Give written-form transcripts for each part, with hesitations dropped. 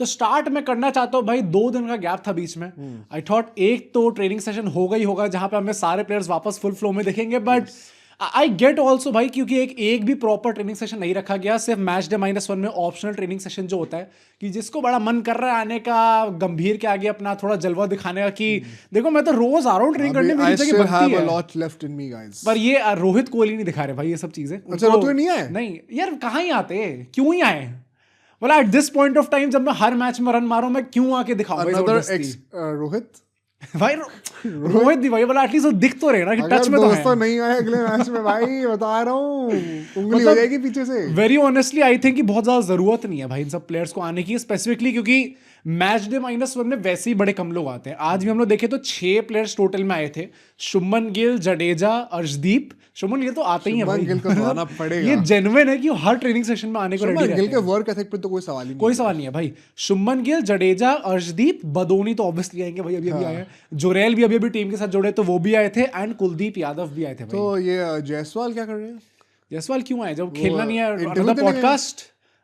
तो स्टार्ट में करना चाहता हूँ भाई, 2 दिन का गैप था बीच में। आई थॉट एक तो ट्रेनिंग सेशन होगा ही होगा जहां पे हमें सारे प्लेयर्स वापस फुल फ्लो में दिखेंगे, बट आई गेट ऑल्सो भाई, क्योंकि एक भी प्रॉपर ट्रेनिंग सेशन नहीं रखा गया, सिर्फ मैच डे -1 में ऑप्शनल ट्रेनिंग सेशन जो होता है कि जिसको बड़ा मन कर रहा है आने का, गंभीर के आगे अपना थोड़ा जलवा दिखाने का कि देखो मैं तो रोज आ रहा हूँ ट्रेनिंग करने, मेरी जगह बनती है। पर ये रोहित कोहली नहीं दिखा रहे भाई ये सब चीजें। अच्छा, रोहित नहीं आए? नहीं यार, कहाँ ही आते, क्यों ही आए? बोला at this point of time जब मैं हर मैच में रन मारूं, मैं क्यों आके दिखाऊं भाई रोहित भाई रोहित दी भाई, बोला एटलीस्ट वो दिख तो रहे ना कि टच में तो है। नहीं आए अगले मैच में भाई, बता रहा हूँ उंगली हो जाएगी पीछे से। वेरी ऑनेस्टली आई थिंक कि बहुत ज्यादा जरूरत नहीं है भाई इन सब प्लेयर्स को आने की, स्पेसिफिकली क्योंकि मैच डे -1 में वैसे ही बड़े कम लोग आते हैं। आज भी हम लोग देखे तो 6 प्लेयर्स टोटल में आए थे, शुभमन गिल, जडेजा, अर्शदीप। शुभमन गिल तो आते ही है भाई, गिल को तो आना पड़ेगा। ये जेन्युइन है कि हर ट्रेनिंग सेशन में आने को रेडी रहते हैं। गिल के वर्क एथिक पे तो कोई सवाल ही नहीं, कोई सवाल नहीं है भाई। शुभमन गिल, जडेजा, अर्शदीप, बदोनी तो ऑब्वियसली आएंगे भाई, अभी आए हैं। जोरेल भी अभी टीम के साथ जुड़े तो वो भी आए थे, एंड कुलदीप यादव भी आए थे भाई। तो ये जायसवाल क्या कर रहे हैं? जायसवाल क्यों आए जब खेलना नहीं है?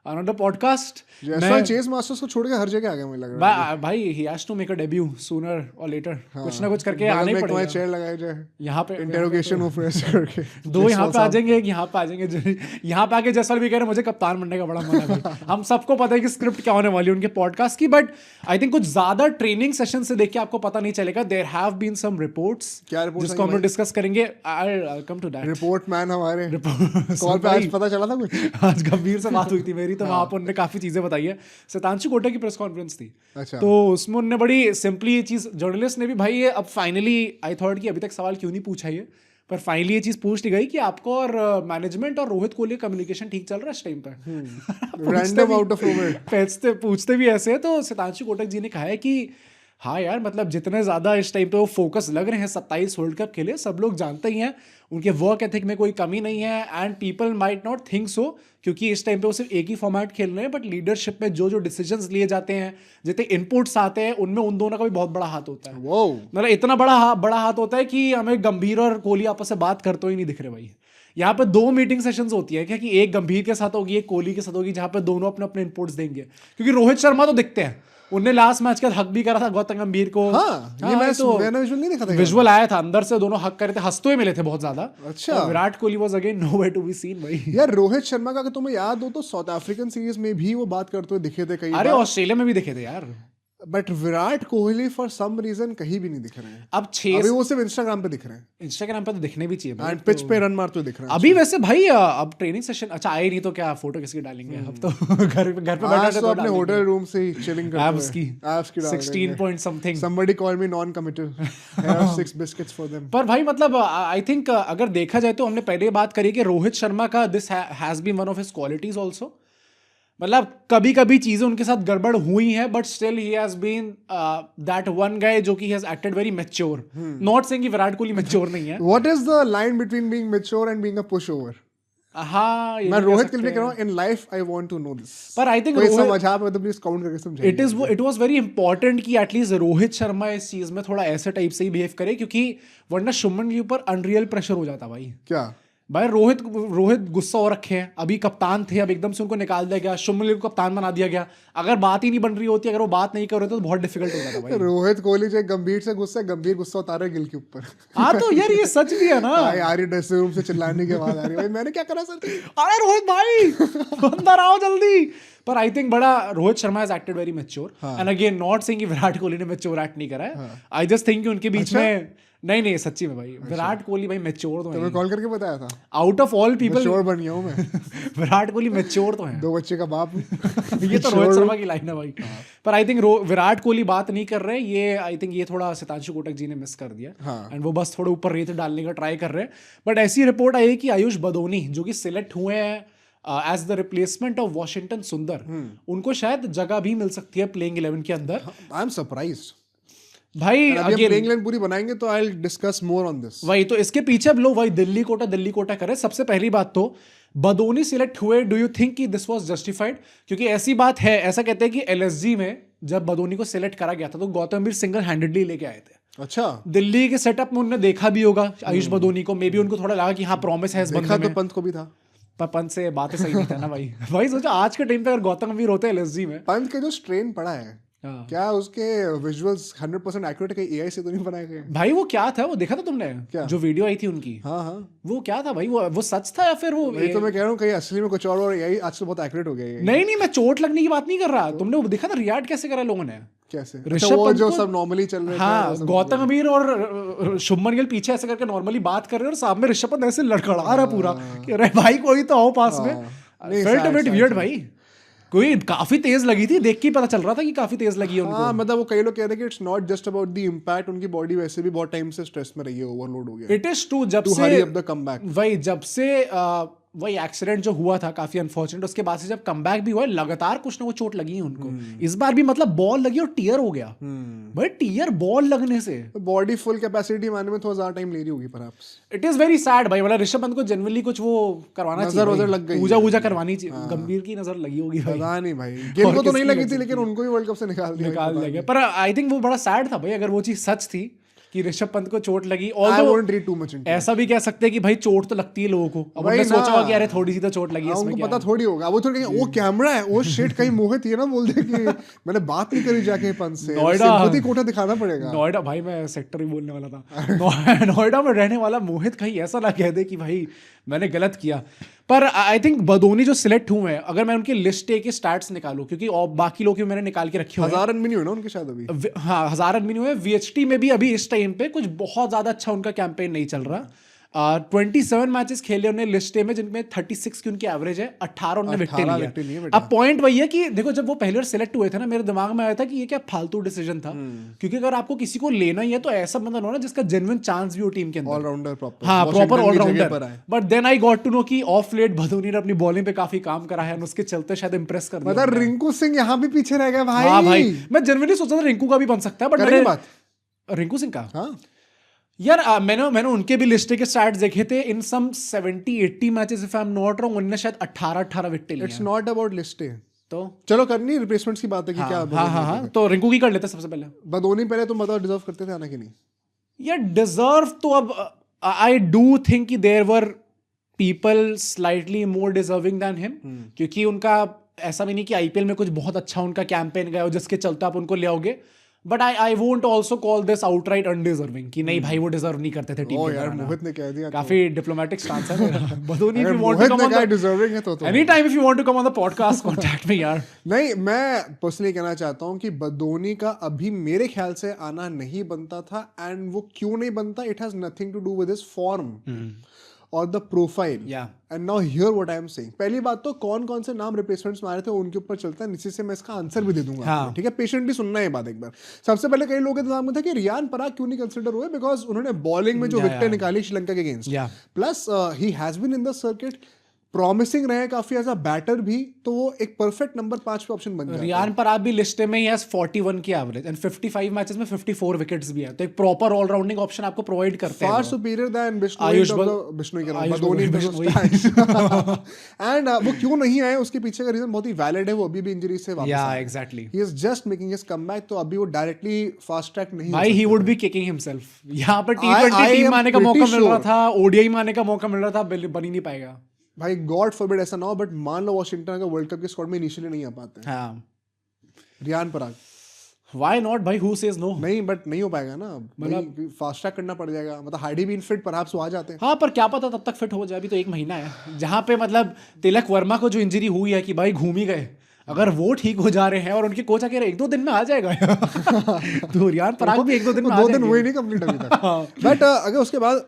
Another podcast Jaiswal chess masters को छोड़ के हर जगह आ गया, मुझे लग रहा है भाई ही has to make a debut sooner or later. कुछ ना कुछ करके आने ही पड़ेगा। चेयर लगाया जाए यहाँ पे, इंटरोगेशन ऑफ प्रेस करके 2 यहाँ पे आ जाएंगे, एक यहाँ पे आ जाएंगे। यहाँ पे आके जायसवाल भी कह रहे मुझे कप्तान बनने का बड़ा मन है भाई। हम सबको पता है कि स्क्रिप्ट क्या होने वाली है उनके पॉडकास्ट की, बट आई थिंक कुछ ज्यादा ट्रेनिंग सेशन से देख के आपको पता नहीं चलेगा। There have been some reports, जिसको हम लोग डिस्कस करेंगे। I will come to that. Report man हमारे कॉल पे आज पता चला था कुछ। आज गंभीर से बात हुई थी मेरी, तो वहां पर उन्होंने काफी चीजें बताई है। सितांशु कोटा की प्रेस कॉन्फ्रेंस थी। अच्छा। तो उसमें उन्होंने बड़ी सिंपली ये चीज, जर्नलिस्ट ने भी भाई ये अब फाइनली, आई थॉट कि अभी तक सवाल क्यों नहीं पूछा ये, पर फाइनली ये चीज पूछ ली गई कि आपको और मैनेजमेंट और रोहित कोहली कम्युनिकेशन ठीक चल रहा है इस टाइम पे। रैंडम आउट ऑफ नोवेयर पूछते भी ऐसे है। तो सितांशु कोटक जी ने कहा है कि हाँ यार, मतलब जितने ज़्यादा इस टाइम पे वो फोकस लग रहे हैं 27 वर्ल्ड कप के लिए, सब लोग जानते ही हैं उनके वर्क एथिक में कोई कमी नहीं है। And people might not think so, क्योंकि इस टाइम पे वो सिर्फ एक ही फॉर्मेट खेल रहे हैं, बट लीडरशिप में जो डिसीजंस लिए जाते हैं, जितने इनपुट्स आते हैं, उनमें उन दोनों का भी बहुत बड़ा हाथ होता है। मतलब इतना बड़ा हाथ होता है कि हमें गंभीर और कोहली आपस से बात करते ही नहीं दिख रहे भाई। यहाँ पे 2 मीटिंग सेशंस होती है क्या, कि एक गंभीर के साथ होगी, एक कोहली के साथ होगी, जहाँ पे दोनों अपने अपने इनपुट्स देंगे। क्योंकि रोहित शर्मा तो दिखते हैं, उनने लास्ट मैच का हक भी करा था गौतम गंभीर को। ये मैच तो मैंने विजुअल नहीं देखा था। विजुअल आया था, अंदर से दोनों हक करे थे, हंसते हुए मिले थे बहुत ज्यादा। अच्छा। Virat Kohli was again nowhere to be seen भाई। यार रोहित शर्मा का अगर तुम्हें याद हो तो साउथ अफ्रीकन सीरीज में भी वो बात करते हुए दिखे थे कई बार। अरे ऑस्ट्रेलिया में भी दिखे थे यार। But Virat Kohli for some reason कहीं भी नहीं दिख रहे हैं। अब अभी वो सिर्फ इंस्टाग्राम पे दिख रहे हैं। इंस्टाग्राम पे तो दिखने भी चाहिए भाई। एंड पिच पे रन मारते हुए दिख रहे हैं अभी। वैसे भाई अब ट्रेनिंग सेशन अच्छा आए नहीं तो क्या फोटो किसकी डालेंगे? अब तो घर पे बैठा तो अपने होटल रूम से ही चिलिंग करते हैं। एब्स की 16 point something. somebody call me non committal, have 6 biscuits for them। पर भाई मतलब आई थिंक अगर देखा जाए तो हमने पहले बात करी कि रोहित शर्मा का this has been one of his qualities also. मतलब कभी कभी चीजें उनके साथ गड़बड़ हुई हैं, but still he has been that one guy जो कि has acted very mature. Not saying कि विराट कोहली मैच्योर नहीं है। What is the line between being mature and being a pushover? हाँ, मैं रोहित के लिए कह रहा हूँ, in life I want to know this. पर आई थिंक समझा मतलब प्लीज काउंट करके समझाइए। इट वाज वेरी इंपॉर्टेंट कि एटलीस्ट रोहित शर्मा इस चीज में थोड़ा ऐसे टाइप से ही बिहेव करे, क्योंकि वरना शुभमन के ऊपर अनरियल प्रेशर हो जाता भाई। क्या भाई रोहित गुस्सा हो रखे हैं, अभी कप्तान थे, अब एकदम से उनको निकाल दिया गया, शुभमन गिल को कप्तान बना दिया गया। अगर बात ही नहीं बन रही होती, अगर वो बात नहीं कर रहे तो बहुत डिफिकल्ट हो जाता भाई। रोहित कोहली जो गंभीर से गुस्सा, गंभीर गुस्सा उतारे गिल के ऊपर। हाँ तो यार ये सच भी है ना यार, ये ड्रेसिंग रूम से चिल्लाने के बाद आ रही भाई मैंने क्या करा सर? अरे रोहित भाई अंदर आओ जल्दी। पर आई थिंक बड़ा Rohit Sharma has acted very mature. And again not saying कि विराट कोहली ने मैच्योर एक्ट नहीं करा है। आई जस्ट थिंक कि उनके बीच में नहीं सच्ची में भाई विराट कोहली भाई मैच्योर तो है। मैं कॉल करके बताया था, out of all people mature बन गया हूं मैं। विराट कोहली मैच्योर तो है, 2 बच्चे का बाप। ये तो रोहित शर्मा की लाइन है भाई। पर आई थिंक विराट कोहली बात नहीं कर रहे, ये आई थिंक ये थोड़ा सितांशु कोटक जी ने मिस कर दिया। एंड वो बस थोड़ा ऊपर रेत डालने का ट्राई कर रहे हैं। बट ऐसी रिपोर्ट आई है कि आयुष बदोनी जो कि सिलेक्ट हुए हैं as the replacement of Washington Sundar, उनको शायद जगह भी मिल सकती है प्लेइंग 11 के अंदर। आई एम सरप्राइज्ड भाई। अगेन इंग्लैंड पूरी बनाएंगे तो I will discuss more on this. वही तो इसके पीछे अब लोग वही दिल्ली कोटा करे। सबसे पहली बात तो बदोनी सिलेक्ट हुए, डू यू थिंक कि दिस वाज जस्टिफाइड? क्योंकि ऐसी बात है, ऐसा कहते हैं कि एलएसजी में जब बदोनी को सिलेक्ट करा गया था तो गौतम गंभीर सिंगल हैंडेडली लेके आए थे। अच्छा। दिल्ली के सेटअप में उन्होंने देखा भी होगा आयुष बदोनी को, मे बी उनको थोड़ा लगा कि हाँ प्रॉमिस है इस बंदे में। तो पंत को भी था। पर पंत से बातें सही नहीं था ना भाई। भाई सोचो आज के टाइम पे अगर गौतम गंभीर होते हैं एलएसजी में। पंत के जो स्ट्रेन पड़ा है, हाँ। क्या उसके विजुअल्स 100% एक्यूरेट है? एआई से तो नहीं बनाए गए? भाई वो क्या था, वो देखा था तुमने क्या? जो वीडियो आई थी उनकी? हाँ हाँ, वो क्या था भाई, वो सच था या फिर वो वही तो मैं कह रहा हूँ, कहीं असली में कुछ और एआई आज तो बहुत एक्यूरेट हो गया है। नहीं नहीं, मैं चोट लगने की बात नहीं कर रहा। तुमने वो देखा था रियाक्ट कैसे करा लोगों ने? कैसे? ऋषभ अच्छा, वो पंत जो को- सब नॉर्मली चल रहे थे, हाँ, वो सब गौतम गंभीर और शुभमन गिल पीछे ऐसे करके नॉर्मली बात कर रहे हैं और सामने ऋषभ पंत ऐसे लड़खड़ा रहा है पूरा कि अरे भाई कोई तो आओ पास में। नहीं, felt sad, bit sad, weird sad. भाई। कोई काफी तेज लगी थी, देख के ही पता चल रहा था कि काफी तेज लगी है उनको। हाँ, मतलब वो कई लोग कह रहे हैं कि it's not just about the impact, उनकी बॉडी वैसे भी बहुत टाइम से स्ट्रेस में रही है, ओवरलोड हो गया इट इज टू जब टू से हरी अप द कमबैक। वही जब से वही एक्सीडेंट जो हुआ था काफी अनफॉर्चुनेट, उसके बाद से जब कमबैक भी हुआ है, लगातार कुछ ना कुछ चोट लगी है उनको। इस बार भी मतलब बॉल लगी और टीयर हो गया। भाई टीयर बॉल लगने से बॉडी फुल कैपेसिटी मानने में थोड़ा ज्यादा टाइम ले रही होगी perhaps. It is very sad भाई। मतलब ऋषभ पंत को जनरली कुछ वो करवाना चाहिए, नजर वजर लग गई, पूजा वूजा करवानी चाहिए। गंभीर की नजर लगी होगी भाई, पता नहीं भाई, गिल को तो नहीं किसकी लगी लग थी, लेकिन उनको ही वर्ल्ड कप से निकाल दिया। पर आई थिंक वो बड़ा सैड था भाई अगर वो चीज सच थी कि ऋषभ पंत को चोट लगी। I Although won't read too much into it. ऐसा भी कह सकते हैं कि भाई चोट तो लगती है लोगों को। अब वही उन्होंने ना। सोचा होगा कि अरे थोड़ी सी तो चोट लगी है, इसमें उनको क्या पता थोड़ी होगा, वो थोड़ी वो कैमरा है, वो शिट कहीं मोहित ये ना बोल दे कि मैंने बात नहीं करी जाके पंत से, सिंपैथी कोटा दिखाना पड़ेगा। नोएडा भाई, मैं सेक्टर ही बोलने वाला था। नोएडा में रहने वाला मोहित कहीं ऐसा ना कह दे कि भाई मैंने गलत किया। पर आई थिंक बदोनी जो सिलेक्ट हुए हैं, अगर मैं उनकी लिस्ट ए के स्टार्ट्स निकालूं, क्योंकि और बाकी लोग मैंने निकाल के रखे हुए हैं। 1000 रन भी नहीं हुए ना उनके शायद अभी। हाँ 1000 रन भी नहीं हुए। वीएचटी में भी अभी इस टाइम पे कुछ बहुत ज्यादा अच्छा उनका कैंपेन नहीं चल रहा। 27 मैचेस खेले उन्होंने लिस्ट ए में, जिनमें 36 की उनकी एवरेज है, 18 उन्होंने विकेट लिया। अब पॉइंट वही है कि देखो जब वो पहले सिलेक्ट हुए थे ना, मेरे दिमाग में आया था कि ये क्या फालतू डिसीजन था, क्योंकि अगर आपको किसी को लेना ही है तो ऐसा बंदा लो ना जिसका जेन्युइन चांस भी हो टीम के अंदर, ऑलराउंडर प्रॉपर। हाँ proper allrounder. But then I got to know कि ऑफ लेट बदोनी ने अपनी बॉलिंग पे काफी काम करा है, उसके चलते शायद इंप्रेस कर दिया। मतलब रिंकू सिंह यहाँ भी पीछे रह गया भाई। हाँ भाई, मैं जेन्युइनली सोचा था रिंकू का भी बन सकता है, बट करेंगे बात रिंकू सिंह का। हाँ यार मैंने उनके भी लिस्ट के स्टार्ट्स देखे थे। इन सम 70-80 matches if I am not wrong, उन्होंने शायद 18 विकेट लिए। It's not about list A. तो चलो करनी रिप्लेसमेंट्स की बात है कि क्या। हाँ, तो रिंकू की कर लेते सबसे पहले। बदोनी पहले तुम बताओ डिजर्व करते थे आना कि नहीं? यार डिजर्व तो अब आई डू थिंक कि there were people slightly more deserving than him, क्योंकि उनका ऐसा भी नहीं कि आईपीएल में कुछ बहुत अच्छा उनका कैंपेन गया हो जिसके चलते आप उनको ले आओगे। But I won't also call this outright undeserving कि नहीं भाई वो डिजर्व नहीं करते थे टीम ओ के यार, अंदर। मोहित ने कह दिया। काफी डिप्लोमेटिक स्टांस है मेरा। बदोनी इफ अगर you want to Mohit come ने ऑन कहा द डिजर्विंग है तो any time if you want to come on the podcast contact me यार। नहीं, मैं पर्सनली कहना चाहता हूँ कि बदोनी का अभी मेरे ख्याल से आना नहीं बनता था। एंड वो क्यों नहीं बनता, it has nothing to do with his form और the profile. And now here what I am saying. पहली बात तो कौन कौन से नाम रिप्लेसमेंट्स मारे थे उनके ऊपर चलता है, नीचे से मैं इसका आंसर भी दे दूंगा। हाँ। ठीक है, पेशेंटली सुनना है बात एक बार। सबसे पहले कई लोगों के दिमाग में था कि रियान पराग क्यों नहीं कंसिडर हुए, बिकॉज उन्होंने बॉलिंग में जो विकेट निकाली श्रीलंका के against, plus he has been in the circuit, promising रहे काफी एज अ बैटर भी, तो वो एक परफेक्ट नंबर 5 पे ऑप्शन बन जाता है। रियान पराग भी लिस्ट में ही है 41 की एवरेज एंड 55 मैचेस में 54 विकेट्स भी है, तो एक प्रॉपर ऑलराउंडिंग ऑप्शन आपको प्रोवाइड करते हैं। Far superior than Ayush Bishnoi के नाम बदोनी एंड वो क्यों नहीं आए उसके पीछे का रीजन बहुत ही वैलिड है। वो अभी भी इंजरी से वापस आया है। Exactly. He is just making his comeback, तो अभी वो डायरेक्टली फास्ट ट्रैक नहीं भाई he would be kicking himself. यहाँ पर T20 टीम आने का मौका मिल रहा था, ओडीआई में आने का मौका मिल रहा था, बन ही नहीं पाएगा भाई। गॉड फॉरबिड ऐसा ना हो, बट मान लो वॉशिंगटन अगर वर्ल्ड कप के स्क्वाड में इनिशियली नहीं आ पाते। हाँ, रियान पराग व्हाई नॉट भाई, हु सेज नो? नहीं, बट नहीं हो पाएगा ना, मतलब फास्ट ट्रैक करना पड़ जाएगा। मतलब हार्डी बीन फिट परहैप्स वो आ जाते हैं। हाँ, पर क्या पता तब तक फिट हो जाए, अभी तो 1 महीना है। जहाँ पे मतलब तिलक वर्मा को जो इंजरी हुई है कि भाई घूम ही गए, अगर वो ठीक हो जा रहे हैं और उनके कोच कह रहे 1-2 दिन में आ जाएगा तो रियान पराग भी 1-2 दिन में आ जाएंगे। 2 दिन हुए नहीं कंप्लीट अभी तक। बट अगर उसके बाद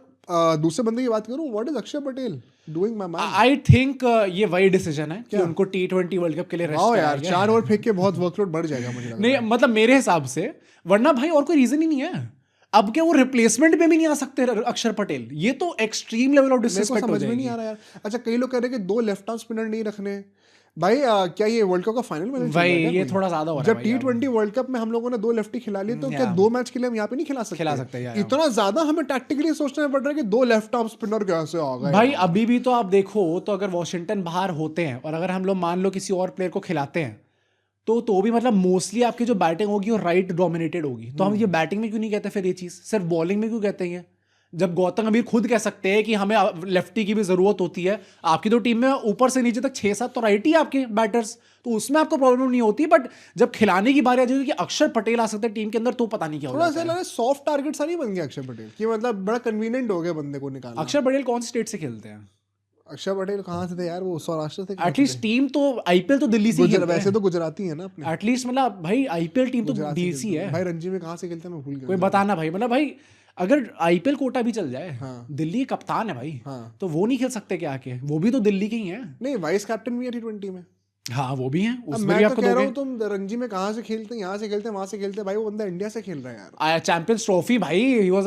दूसरे बंदे की बात करूं, व्हाट इज अक्षर Patel doing my man? I think ये वही डिसीजन है कि उनको T20 वर्ल्ड कप के लिए रेस्ट हाँ यार, 4 ओवर फेंक के बहुत वर्कलोड बढ़ जाएगा मुझे लग रहा है। नहीं मतलब मेरे हिसाब से, वरना भाई और कोई रीजन ही नहीं है। अब क्या वो रिप्लेसमेंट में भी नहीं आ सकते अक्षर पटेल? ये तो एक्सट्रीम लेवल ऑफ डिसरिस्पेक्ट हो समझ में नहीं जाएगी। आ रहा यार। अच्छा, कई लोग कह रहे हैं कि 2 लेफ्ट आर्म स्पिनर नहीं रखने। भाई क्या ये वर्ल्ड कप का फाइनल मैच भाई ये थोड़ा ज्यादा हो रहा है। जब T20 वर्ल्ड कप में हम लोगों ने 2 लेफ्टी खिला लिए, तो क्या 2 मैच के लिए हम यहाँ पे नहीं खिला सकते यार। इतना ज्यादा हमें टैक्टिकली सोचना पड़ रहा है कि 2 लेफ्ट आर्म स्पिनर कैसे आ गए भाई। अभी भी तो आप देखो, तो अगर वॉशिंगटन बाहर होते हैं और अगर हम लोग मान लो किसी और प्लेयर को खिलाते हैं, तो भी मतलब मोस्टली आपकी जो बैटिंग होगी वो राइट डोमिनेटेड होगी। तो हम ये बैटिंग में क्यों नहीं कहते फिर ये चीज, सिर्फ बॉलिंग में क्यों कहते हैं? जब गौतम गंभीर खुद कह सकते हैं कि हमें लेफ्टी की भी जरूरत होती है, आपकी तो टीम में ऊपर से नीचे तक 6-7 तो राइट ही है आपके बैटर्स, तो उसमें आपको प्रॉब्लम नहीं होती, बट जब खिलाने की बारी आ जाती है कि अक्षर पटेल आ सकते हैं टीम के अंदर, तो पता नहीं क्या हो थोड़ा जाता सा है। सॉफ्ट टारगेट सा नहीं बन गया अक्षर पटेल कि मतलब बड़ा कन्वीनियंट हो गया बंदे को निकालना। अक्षर पटेल कौन सी स्टेट से खेलते हैं? अक्षर पटेल कहाँ से थे यार, वो सौराष्ट्र से। एटलीस्ट टीम तो आईपीएल तो दिल्ली से ही खेलते वैसे तो गुजराती है ना अपने, एटलीस्ट, मतलब भाई आईपीएल टीम तो गुजराती डीसी है भाई। रणजी में कहाँ से खेलते हैं मैं भूल गया। कोई बताना भाई, मतलब भाई अगर आईपीएल कोटा भी चल जाए, हाँ। दिल्ली कप्तान है भाई, हाँ। तो वो नहीं खेल सकते क्या आके? वो भी तो दिल्ली के ही हैं। नहीं, वाइस कैप्टन भी है T20 में। हाँ वो भी हैं, अब उसमें मैं भी तो आपको कह रहा दोगे। हूँ तुम रणजी में कहाँ से खेलते हैं, यहाँ से खेलते हैं, वहां से खेलते हैं, भाई वो बंदा इंडिया से खेल रहा है यार। चैंपियंस ट्रॉफी भाई,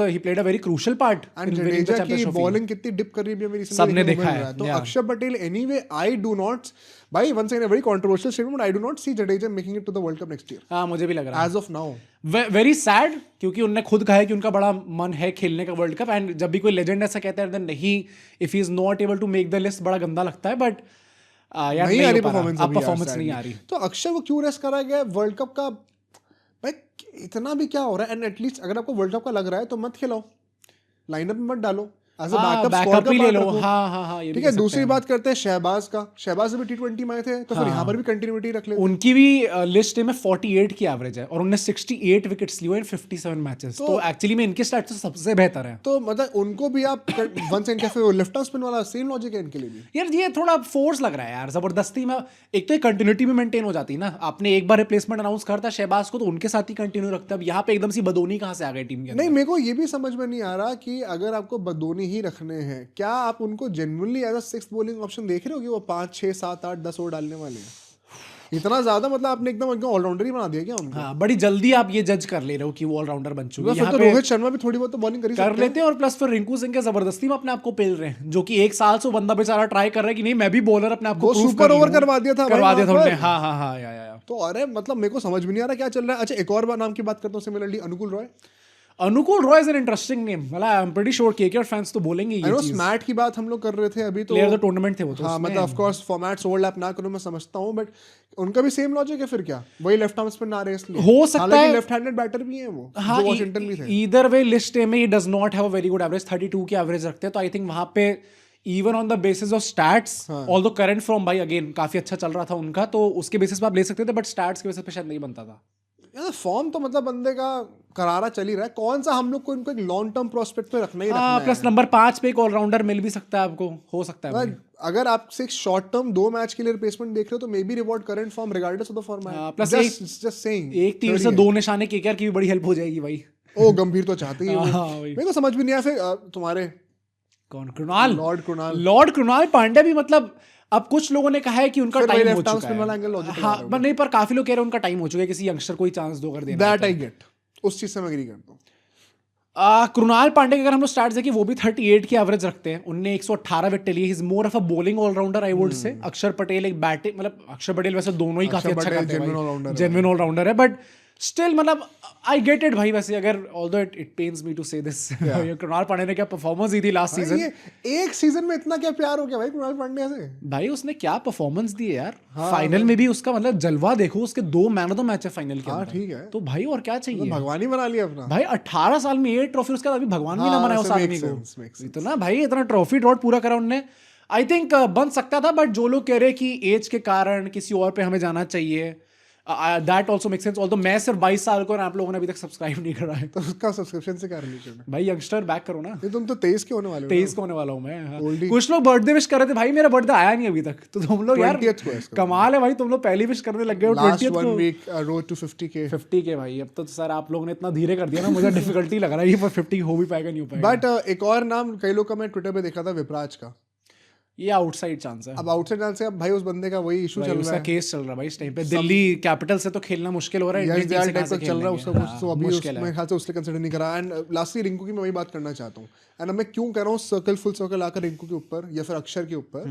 he played a very crucial part. And Jadeja की बॉलिंग कितनी डिप कर रही है मेरी सबने देखा है। तो Akshar Patel anyway I do not, भाई once again a very controversial statement, I do not see Jadeja making it to the world cup next year. हाँ मुझे भी लग रहा है as of now. Very sad, क्योंकि उन्होंने खुद कहा है कि उनका बड़ा मन है खेलने का वर्ल्ड कप, एंड जब भी कोई लेजेंड ऐसा कहता है देन नहीं, if he is not able to make the list, बड़ा गंदा लगता है। बट यार नहीं आ रही परफॉर्मेंस, परफॉर्मेंस, परफॉर्मेंस नहीं आ रही। तो अक्षर वो क्यों रेस्ट करा गया वर्ल्ड कप का? भाई इतना भी क्या हो रहा है? एंड एटलीस्ट अगर आपको वर्ल्ड कप का लग रहा है तो मत खिलाओ, लाइनअप में मत डालो, एज अ बैकअप ही ले लो। हाँ, ठीक है। दूसरी बात करते हैं शहबाज का। शहबाज भी T20 में आए थे, तो फिर यहाँ पर भी कंटिन्यूटी रख लेते। उनकी भी लिस्ट में 48 की एवरेज है और उन्होंने 68 विकेट्स लिए इन 57 मैचेस, तो एक्चुअली में इनके स्टैट्स सबसे बेहतर है। तो मतलब उनको भी आप वन से इनके लेफ्ट आर्म स्पिन वाला सेम लॉजिक है इनके लिए भी। यार ये थोड़ा फोर्स लग रहा है यार, जबरदस्ती में। एक तो कंटिन्यूटी में मेंटेन हो जाती है ना, आपने एक बार रिप्लेसमेंट अनाउंस करता शहबाज को तो उनके साथ ही कंटिन्यू रखता है। अब यहाँ पे एकदम से बदोनी कहाँ से आ गए टीम के अंदर? नहीं, मेरे को ये भी समझ में नहीं आ रहा कि अगर आपको बदोनी ही रखने हैं, क्या आप उनको genuinely as a sixth bowling option देख रहे हो कि वो 5, 6, 7, 8, 10 ओवर डालने वाले हैं? इतना ज्यादा मतलब आपने एकदम ऑलराउंडर ही बना दिया क्या उनको? हाँ, बड़ी जल्दी आप ये जज कर ले रहे हो कि वो ऑलराउंडर बन चुके हैं। फिर तो रोहित शर्मा भी थोड़ी बहुत तो बॉलिंग कर लेते हैं, और प्लस फिर रिंकू सिंह के जबरदस्ती में अपने आप को पेल रहे हैं, जो कि 1 साल से वो बंदा बेचारा ट्राई कर रहा है कि नहीं मैं भी बॉलर अपने आप को सुपर ओवर करवा दिया था उन्होंने। हाँ या। तो अरे मतलब मेरे को समझ में नहीं आ रहा क्या चल रहा है। अच्छा, एक और नाम की बात करता हूँ similarly, Anukul Roy. Anukul Roy is an interesting name, मतलब I am pretty sure KKR fans तो बोलेंगे ये चीज। स्मैट की बात हम लोग कर रहे थे अभी, तो प्लेयर ऑफ द टूर्नामेंट थे वो तो। हाँ मतलब ऑफ कोर्स फॉर्मेट्स ओवरलैप ना करूं मैं समझता हूं, बट उनका भी सेम लॉजिक है फिर क्या? वही लेफ्ट आर्म स्पिन आ रहे हैं इसलिए हो सकता है, लेफ्ट हैंडेड बैटर भी हैं वो, हाँ, जो वॉशिंगटन भी थे। ईदर वे लिस्ट में he does not have a very good average, 32 की एवरेज रखते हैं, तो आई थिंक वहां पे even on the basis of stats, although current form भाई अगेन काफी अच्छा चल रहा था उनका, तो उसके बेसिस पे आप ले सकते थे, बट स्टैट्स के बेसिस पे शायद नहीं बनता था। यार फॉर्म तो मतलब बंदे का करारा चल ही रहा है, कौन सा हम लोग को इनको एक लॉन्ग टर्म प्रोस्पेक्ट पे रखना ही रखना है। प्लस नंबर 5 पे एक ऑलराउंडर मिल भी सकता है आपको, हो सकता है भाई। अगर आप सिर्फ शॉर्ट टर्म 2 मैच के लिए रिप्लेसमेंट देख रहे हो तो may be reward current form regardless of the format. Plus just saying, एक तीर से 2 निशाने केकेआर की भी बड़ी हेल्प हो जाएगी भाई। ओ गंभीर तो चाहते ही हाँ, मेरे को समझ भी नहीं आया फिर तुम्हारे कौन, कृणाल, लॉर्ड कृणाल पांड्या भी, मतलब अब कुछ लोगों ने कहा है कि उनका टाइम हो चुका है। हाँ पर नहीं, पर काफी लोग कह रहे हैं उनका टाइम हो चुका है, किसी यंगस्टर को ही चांस दो कर देना। दैट आई गेट, उस चीज से मैं एग्री करता हूं। कृणाल पांडे के अगर हम लोग स्टार्ट देखें, वो भी 38 की एवरेज रखते हैं, उनने 118 विकेट लिए। He is more of a bowling allrounder I would say. Akshar Patel एक बैटिंग, मतलब अक्षर पटेल वैसे दोनों ही काफी अच्छा करते हैं, जेन्युइन ऑलराउंडर है, बट स्टिल मतलब आई गेट इट भाई। वैसे अगर although it pains me to say this, Krunal Pandya ने क्या परफॉर्मेंस दी थी लास्ट सीजन। एक सीजन में इतना क्या प्यार हो गया भाई कृणाल पांड्या से? भाई उसने क्या परफॉर्मेंस दी है यार। फाइनल में भी उसका मतलब जलवा देखो, उसके 2 मैन ऑफ द मैच है फाइनल के अंदर। ठीक है, तो भाई और क्या चाहिए? भगवान ही बना लिया अपना भाई। 18 साल में 8 ट्रॉफी, उसके बाद अभी भगवान भी ना बनाया उस आदमी को। इतना भाई, इतना ट्रॉफी ड्रॉट पूरा करा उनने। आई थिंक बन सकता था, बट जो लोग कह रहे कि एज के कारण किसी और पे हमें जाना चाहिए, that also make sense. Although मैं सिर्फ 22 साल को और आप लोगों ने अभी तक सब्सक्राइब नहीं करा है, तो उसका सब्सक्रिप्शन से क्या रिलेशन है भाई? यंगस्टर बैक करो ना। तुम तो 23 के होने वाले हो। 23 का होने वाला हूँ मैं। कुछ लोग बर्थडे विश कर रहे थे भाई, मेरा बर्थडे आया नहीं अभी तक, तो तुम लोग यार कमाल है भाई, तुम लोग पहली विश करने लग गए हो 20th को। 1 वीक रोड टू 50K भाई। अब तो सर आप लोगों ने इतना धीरे कर दिया ना, मुझे डिफिकल्टी लग रहा है ये, पर 50 हो भी पाएगा नहीं हो पाएगा। बट एक और नाम कई लोग का मैं ट्विटर पे देखा था, विपराज का। ये आउटसाइड चांस है। अब आउटसाइड चांस है, अब भाई उस बंदे का वही इशू चल रहा है, केस चल रहा है भाई इस टाइम पे। दिल्ली कैपिटल से तो खेलना मुश्किल हो रहा है, इंडियन टीम से कैसे चल रहा है उसका कुछ, तो अभी उसमें ख्याल से उसने कंसीडर नहीं करा। एंड लास्टली रिंकू की मैं वही बात करना चाहता हूँ, एंड अब मैं क्यों कर रहा हूँ सर्कल फुल सर्कल आकर रिंकू के ऊपर या फिर अक्षर के ऊपर।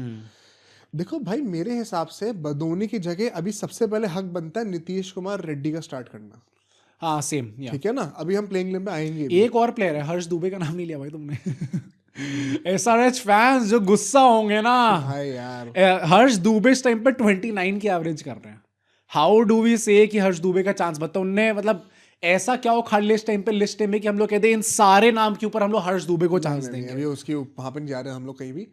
देखो भाई, मेरे हिसाब से बदोनी की जगह अभी सबसे पहले हक बनता है नीतीश कुमार रेड्डी का स्टार्ट करना। हाँ सेम, ठीक है ना। अभी हम प्लेइंग लेन पे आएंगे। एक और प्लेयर है, हर्ष दुबे का नाम नहीं लिया भाई तुमने। SRH फैंस जो गुस्सा होंगे ना भाई यार, हर्ष दुबे इस टाइम पे 29 की एवरेज कर रहे हैं। हाउ डू वी से कि हर्ष दुबे का चांस बनता है? उनने मतलब ऐसा क्या हो खाली लिस्ट टाइम पे कि हम लोग कहते हैं इन सारे नाम के ऊपर हम लोग हर्ष दुबे को चांस नहीं, देंगे? अभी उसकी वहाँ पे नहीं जा रहे हम लोग कहीं भी।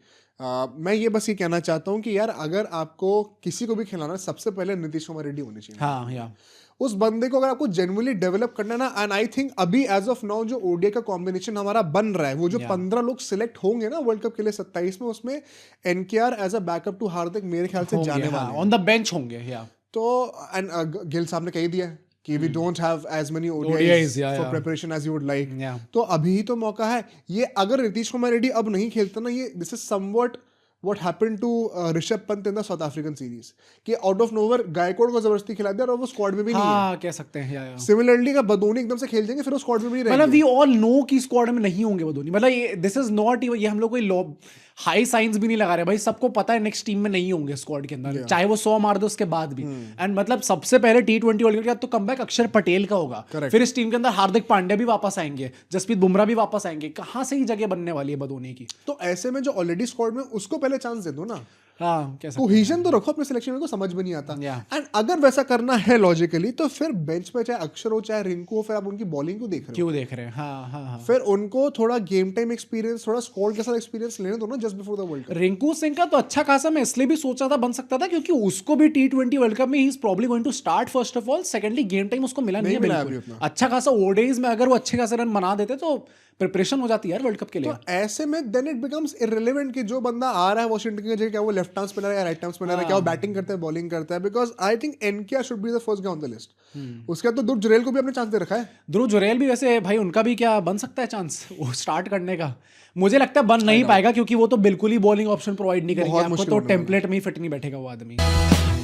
मैं ये बस ये कहना चाहता हूँ कि यार अगर आपको किसी को भी खिलाना है, सबसे पहले नीतीश कुमार रेड्डी होने चाहिए। हाँ, या उस बंदे को अगर आपको जेन्युइनली डेवलप करना है ना, एंड आई थिंक अभी एज ऑफ नाउ जो ओडीआई का कॉम्बिनेशन हमारा बन रहा है, वो जो 15 लोग सिलेक्ट होंगे ना वर्ल्ड कप के लिए 27 में, उसमें एनकेआर एज अ बैकअप टू हार्दिक मेरे ख्याल से जाने वाले हैं। ऑन द बेंच होंगे, या तो एंड गिल साहब ने कह दिया है कि we don't have as many ODIs, ODIs yeah, for yeah. Preparation as you would like. Yeah. तो अभी ही तो मौका है। ये अगर नीतीश कुमार रेड्डी अब नहीं खेलता ना, ये this is somewhat what happened to Rishabh Pant in the south African series, कि आउट ऑफ नोवेयर गायकवाड़ को जबरदस्ती खिला दिया और वो स्क्वाड में भी नहीं है। हाँ, कह सकते हैं, या सिमिलरली का बदोनी एकदम से खेल जाएंगे, फिर वो स्क्वाड में भी नहीं मतलब रहेंगे। वी ऑल नो कि स्क्वाड में नहीं होंगे वो धोनी। मतलब दिस इज नॉट, ये हम लोग कोई हाई साइंस भी नहीं लगा रहे भाई, सबको पता है नेक्स्ट टीम में नहीं होंगे स्क्वाड के अंदर, चाहे वो 100 मार दे उसके बाद भी। एंड मतलब सबसे पहले T20 वर्ल्ड कप के बाद तो कमबैक अक्षर पटेल का होगा, फिर इस टीम के अंदर हार्दिक पांड्या भी वापस आएंगे, जसप्रीत बुमराह भी वापस आएंगे। कहाँ से ही जगह बनने वाली है बदोनी की? तो ऐसे में जो ऑलरेडी स्क्वाड में, उसको पहले चांस दे दो ना। हाँ, कैसा कोहेजन तो रखो अपने सिलेक्शन में, को समझ में नहीं आता। Yeah. एंड अगर वैसा करना है लॉजिकली, तो फिर बेंच पे चाहे अक्षर हो चाहे रिंकू हो, फिर आप उनकी बॉलिंग को देख रहे हो, क्यों देख रहे हैं? हाँ, हाँ, हाँ। फिर उनको थोड़ा गेम टाइम एक्सपीरियंस, थोड़ा स्क्वाड के साथ एक्सपीरियंस लेने दो ना just before the world cup. Rinku Singh का तो अच्छा खासा मैं इसलिए भी सोचा था बन सकता था क्योंकि उसको भी T20 वर्ल्ड कप में he is probably going to start first of all, secondly game time उसको मिला नहीं है मिला बिल्कुल। अभी उतना। अच्छा खासा ओडीआईज में अगर वो अच्छे खासे रन बना देते तो प्रिपरेशन हो जाती है यार वर्ल्ड कप के लिए। तो ऐसे में देन इट बिकम्स इररिलेवेंट कि जो बंदा आ रहा है वॉशिंगटन की जगह, क्या वो लेफ्ट आर्म स्पिनर है या राइट आर्म स्पिनर है, क्या वो बैटिंग करता है बॉलिंग करता है, because I think NKR should be the first guy on the list. उसके बाद तो ध्रुव जुरैल को भी अपने चांस दे रखा है। ध्रुव जुरैल भी वैसे भाई, उनका भी क्या बन सकता है चांस वो स्टार्ट करने का? मुझे लगता है बन नहीं पाएगा क्योंकि वो तो बिल्कुल ही बॉलिंग ऑप्शन प्रोवाइड नहीं करेंगे आपको, तो टेम्पलेट में ही फिट नहीं बैठेगा वो आदमी।